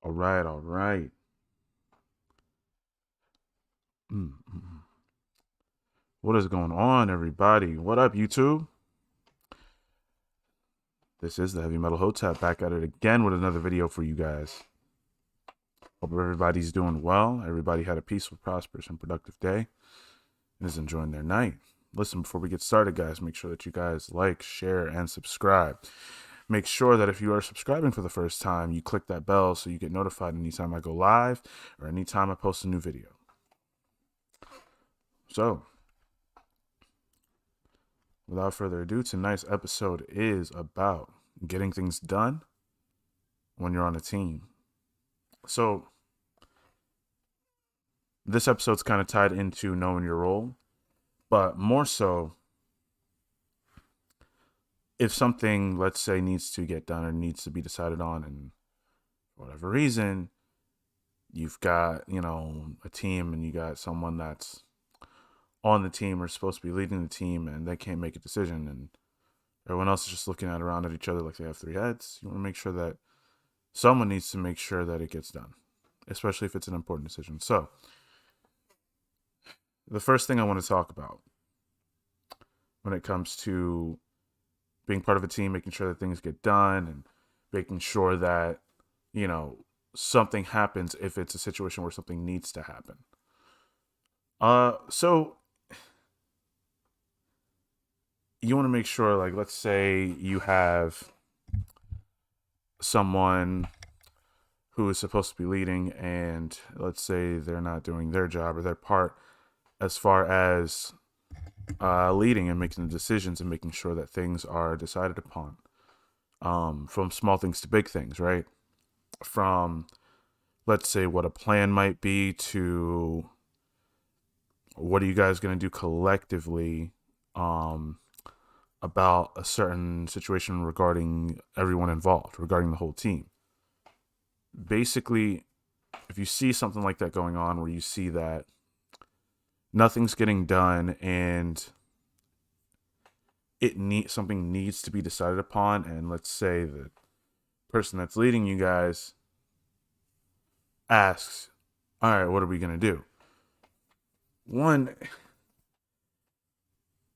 All right, all right. Mm. What is going on, everybody? What up, YouTube? This is the Heavy Metal Hotep back at it again with another video for you guys. Hope everybody's doing well. Everybody had a peaceful, prosperous, and productive day and is enjoying their night. Listen, before we get started, guys, make sure that you guys like, share, and subscribe. Make sure that if you are subscribing for the first time, you click that bell so you get notified anytime I go live or anytime I post a new video. So, without further ado, tonight's episode is about getting things done when you're on a team. So, this episode's kind of tied into knowing your role, but more so, if something, let's say, needs to get done or needs to be decided on, and for whatever reason, you've got, a team and you got someone that's on the team or supposed to be leading the team and they can't make a decision and everyone else is just looking around at each other like they have three heads. You want to make sure that someone needs to make sure that it gets done, especially if it's an important decision. So, the first thing I want to talk about when it comes to being part of a team, making sure that things get done and making sure that, something happens if it's a situation where something needs to happen. So you want to make sure, like, let's say you have someone who is supposed to be leading and let's say they're not doing their job or their part as far as leading and making the decisions and making sure that things are decided upon, from small things to big things, right? From, let's say, what a plan might be to what are you guys going to do collectively about a certain situation regarding everyone involved, regarding the whole team. Basically, if you see something like that going on where you see that nothing's getting done and something needs to be decided upon, and let's say the person that's leading you guys asks, all right, what are we going to do? One,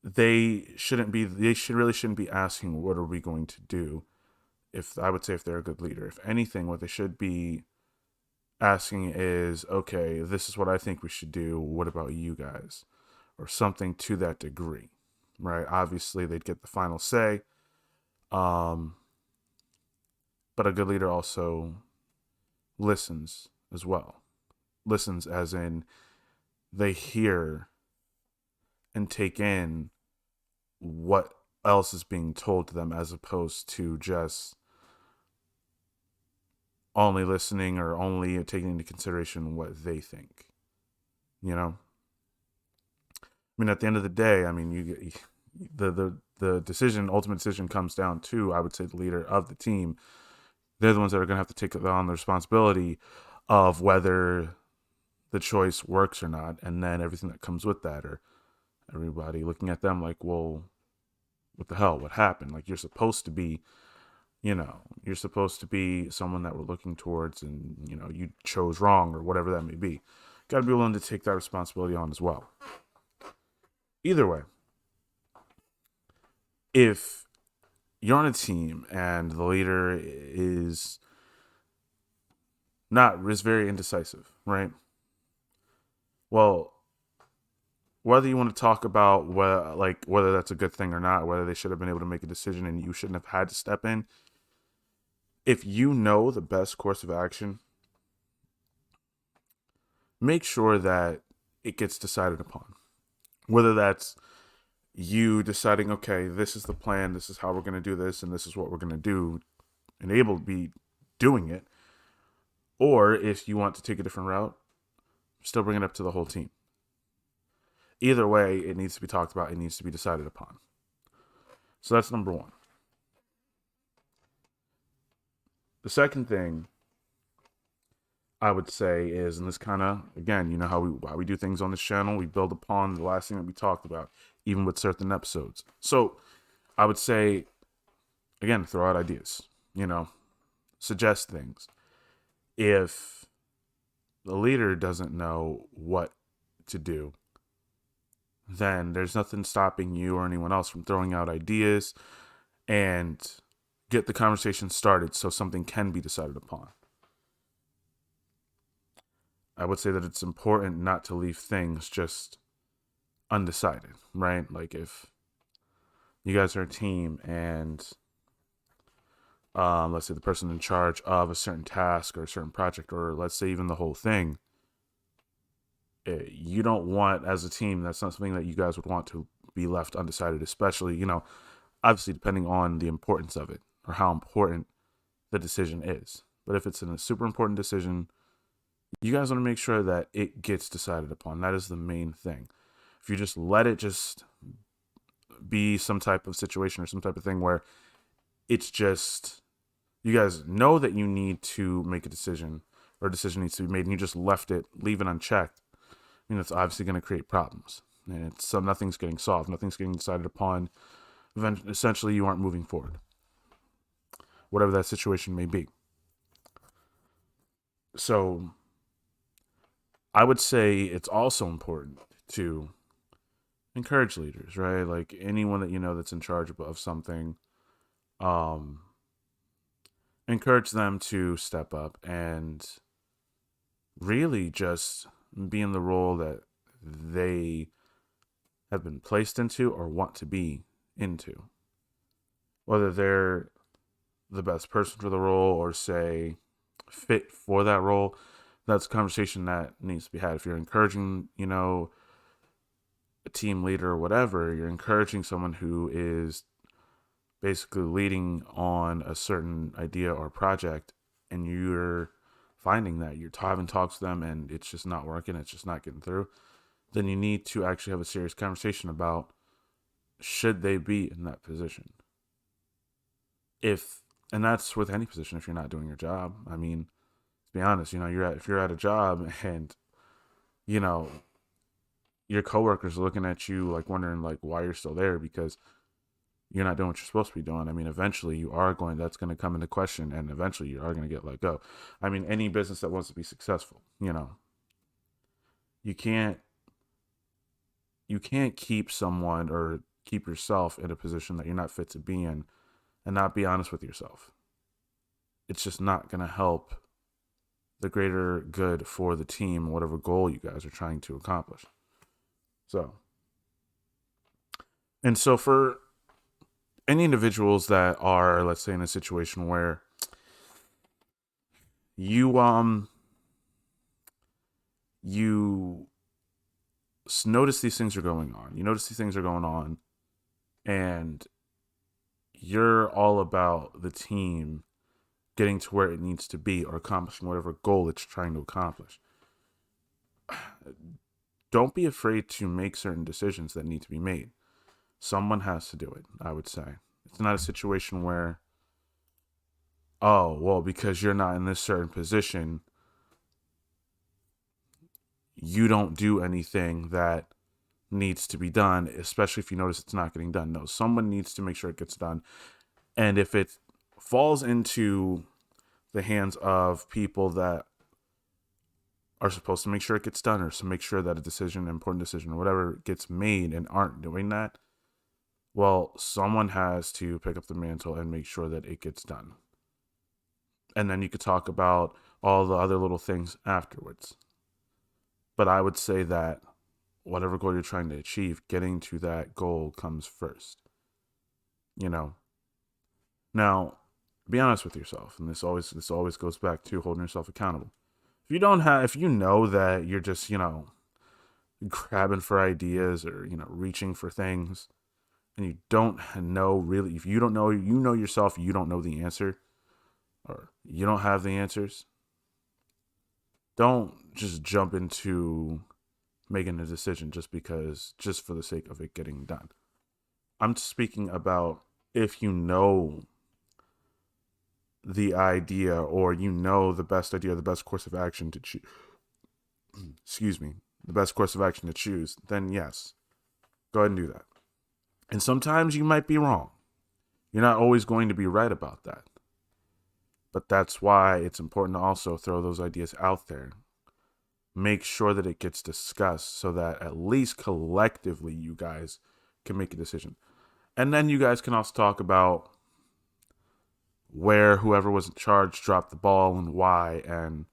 they really shouldn't be asking what are we going to do. If I would say, if they're a good leader, if anything, what they should be asking is, okay, this is what I think we should do, what about you guys, or something to that degree, right? Obviously they'd get the final say, but a good leader also listens as well. Listens as in they hear and take in what else is being told to them, as opposed to just only listening or only taking into consideration what they think. I mean, at the end of the day, I mean, the decision, ultimate decision, comes down to, I would say, the leader of the team. They're the ones that are going to have to take on the responsibility of whether the choice works or not, and then everything that comes with that, or everybody looking at them like, well, what the hell? What happened? Like, you're supposed to be, you're supposed to be someone that we're looking towards, and, you chose wrong, or whatever that may be. Got to be willing to take that responsibility on as well. Either way, if you're on a team and the leader is very indecisive, right? Well, whether you want to talk about whether that's a good thing or not, whether they should have been able to make a decision and you shouldn't have had to step in, if you know the best course of action, make sure that it gets decided upon. Whether that's you deciding, okay, this is the plan, this is how we're going to do this, and this is what we're going to do, and able to be doing it, or if you want to take a different route, still bring it up to the whole team. Either way, it needs to be talked about, it needs to be decided upon. So that's number one. The second thing I would say is, and this kind of, again, you know how we do things on this channel, we build upon the last thing that we talked about, even with certain episodes. So I would say, again, throw out ideas, suggest things. If the leader doesn't know what to do, then there's nothing stopping you or anyone else from throwing out ideas and get the conversation started so something can be decided upon. I would say that it's important not to leave things just undecided, right? Like if you guys are a team and let's say the person in charge of a certain task or a certain project, or let's say even the whole thing, you don't want, as a team, that's not something that you guys would want to be left undecided, especially, obviously depending on the importance of it or how important the decision is. But if it's a super important decision, you guys want to make sure that it gets decided upon. That is the main thing. If you just let it just be some type of situation or some type of thing where it's just, you guys know that you need to make a decision or a decision needs to be made and you just leave it unchecked, it's obviously going to create problems. And nothing's getting solved. Nothing's getting decided upon. Essentially, you aren't moving forward, whatever that situation may be. So I would say it's also important to encourage leaders, right? Like anyone that you know that's in charge of something, encourage them to step up and really just be in the role that they have been placed into or want to be into. Whether they're the best person for the role or say fit for that role, that's a conversation that needs to be had. If you're encouraging, a team leader or whatever, you're encouraging someone who is basically leading on a certain idea or project, and you're finding that you're having talks with them and it's just not working, it's just not getting through, then you need to actually have a serious conversation about should they be in that position. And that's with any position. If you're not doing your job, to be honest, if you're at a job and your coworkers are looking at you like wondering like why you're still there because you're not doing what you're supposed to be doing. Eventually that's going to come into question and eventually you are going to get let go. Any business that wants to be successful, you can't keep someone or keep yourself in a position that you're not fit to be in and not be honest with yourself. It's just not going to help the greater good for the team, whatever goal you guys are trying to accomplish. So for any individuals that are, let's say, in a situation where you notice these things are going on, and you're all about the team getting to where it needs to be or accomplishing whatever goal it's trying to accomplish. Don't be afraid to make certain decisions that need to be made. Someone has to do it, I would say. It's not a situation where, oh, well, because you're not in this certain position, you don't do anything that needs to be done, especially if you notice it's not getting done. No, someone needs to make sure it gets done. And if it falls into the hands of people that are supposed to make sure it gets done or to make sure that an important decision or whatever gets made and aren't doing that, well, someone has to pick up the mantle and make sure that it gets done. And then you could talk about all the other little things afterwards. But I would say that whatever goal you're trying to achieve, getting to that goal comes first. Now, be honest with yourself, and this always goes back to holding yourself accountable. If you know that you're just, grabbing for ideas or, reaching for things, and you don't know really, if you don't know, yourself, you don't know the answer, or you don't have the answers, don't just jump into making a decision just for the sake of it getting done. I'm speaking about if you know the idea or the best idea, the best course of action to choose, the best course of action to choose, then yes, go ahead and do that. And sometimes you might be wrong. You're not always going to be right about that. But that's why it's important to also throw those ideas out there. Make sure that it gets discussed so that at least collectively you guys can make a decision. And then you guys can also talk about where whoever was in charge dropped the ball and why, and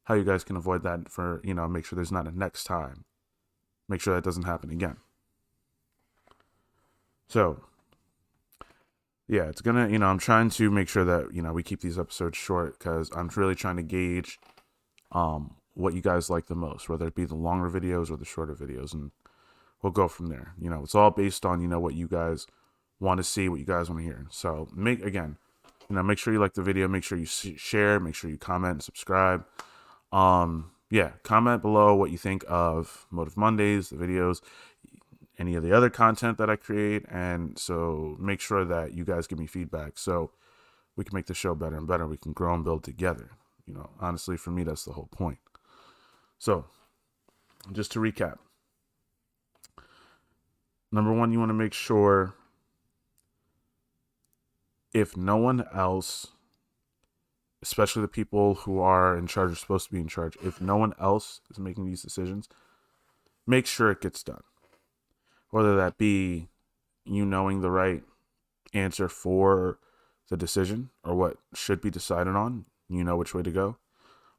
how you guys can avoid that for, make sure there's not a next time. Make sure that doesn't happen again. So, yeah, it's gonna, I'm trying to make sure that, we keep these episodes short because I'm really trying to gauge what you guys like the most, whether it be the longer videos or the shorter videos, and we'll go from there. It's all based on, what you guys want to see, what you guys want to hear. So make sure you like the video, make sure you share, make sure you comment and subscribe. Comment below what you think of Motive Mondays, the videos, any of the other content that I create, and so make sure that you guys give me feedback so we can make the show better and better. We can grow and build together. Honestly, for me, that's the whole point. So, just to recap. Number one, you want to make sure, if no one else, especially the people who are in charge, are supposed to be in charge, if no one else is making these decisions, make sure it gets done. Whether that be you knowing the right answer for the decision or what should be decided on, you know which way to go.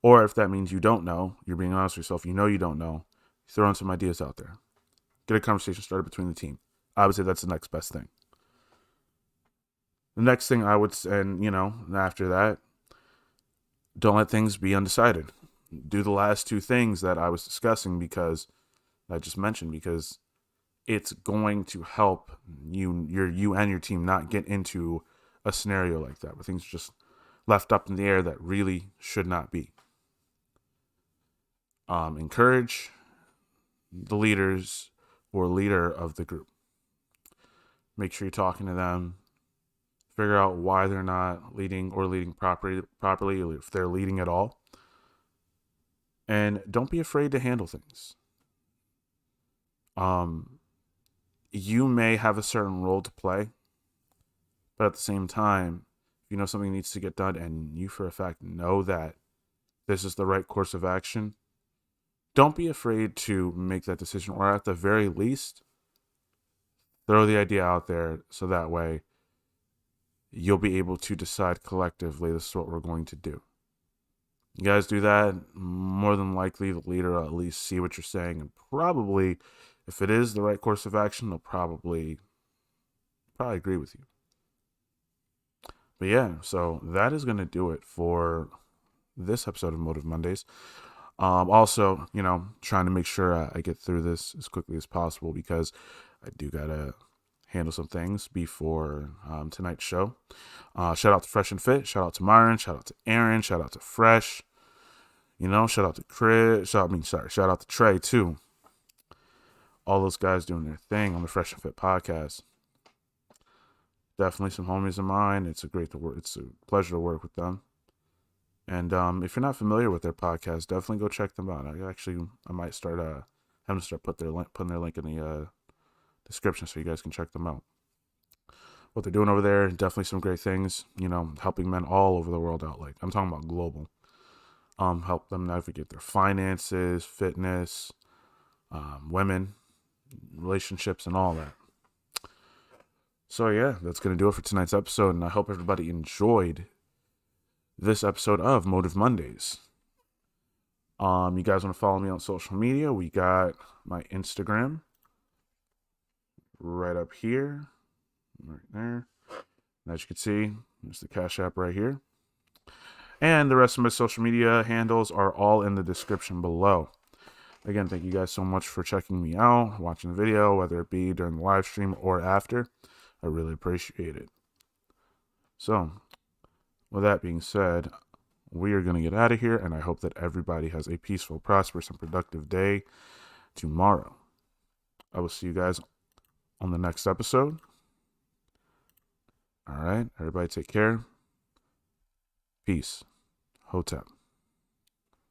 Or if that means you don't know, you're being honest with yourself, you don't know, throw in some ideas out there. Get a conversation started between the team. I would say that's the next best thing. The next thing I would say, and after that, don't let things be undecided. Do the last two things that I was discussing because I just mentioned, because it's going to help you and your team not get into a scenario like that where things are just left up in the air that really should not be. Encourage the leaders or leader of the group. Make sure you're talking to them. Figure out why they're not leading or leading properly, if they're leading at all. And don't be afraid to handle things. You may have a certain role to play, but at the same time, if something needs to get done and you for a fact know that this is the right course of action, don't be afraid to make that decision, or at the very least, throw the idea out there so that way you'll be able to decide collectively, this is what we're going to do. You guys do that, more than likely the leader will at least see what you're saying, and probably, if it is the right course of action, they'll probably agree with you. But yeah, so that is going to do it for this episode of Motive Mondays. Also, trying to make sure I get through this as quickly as possible because I do got to handle some things before tonight's show. Shout out to Fresh and Fit. Shout out to Myron. Shout out to Aaron. Shout out to Fresh. Shout out to Chris. Shout out to Trey too. All those guys doing their thing on the Fresh and Fit podcast. Definitely some homies of mine. It's a pleasure to work with them. And if you're not familiar with their podcast, definitely go check them out. I might start having to start putting their link in the description so you guys can check them out. What they're doing over there, definitely some great things. Helping men all over the world out. Like, I'm talking about global. Help them navigate their finances, fitness, women, relationships, and all that. So yeah, that's gonna do it for tonight's episode, and I hope everybody enjoyed this episode of Motive Mondays. You guys want to follow me on social media? We got my Instagram right up here, right there. And as you can see, there's the Cash App right here. And the rest of my social media handles are all in the description below. Again, thank you guys so much for checking me out, watching the video, whether it be during the live stream or after. I really appreciate it. So, with that being said, we are going to get out of here, and I hope that everybody has a peaceful, prosperous, and productive day tomorrow. I will see you guys on the next episode. All right, everybody take care. Peace. Hotep.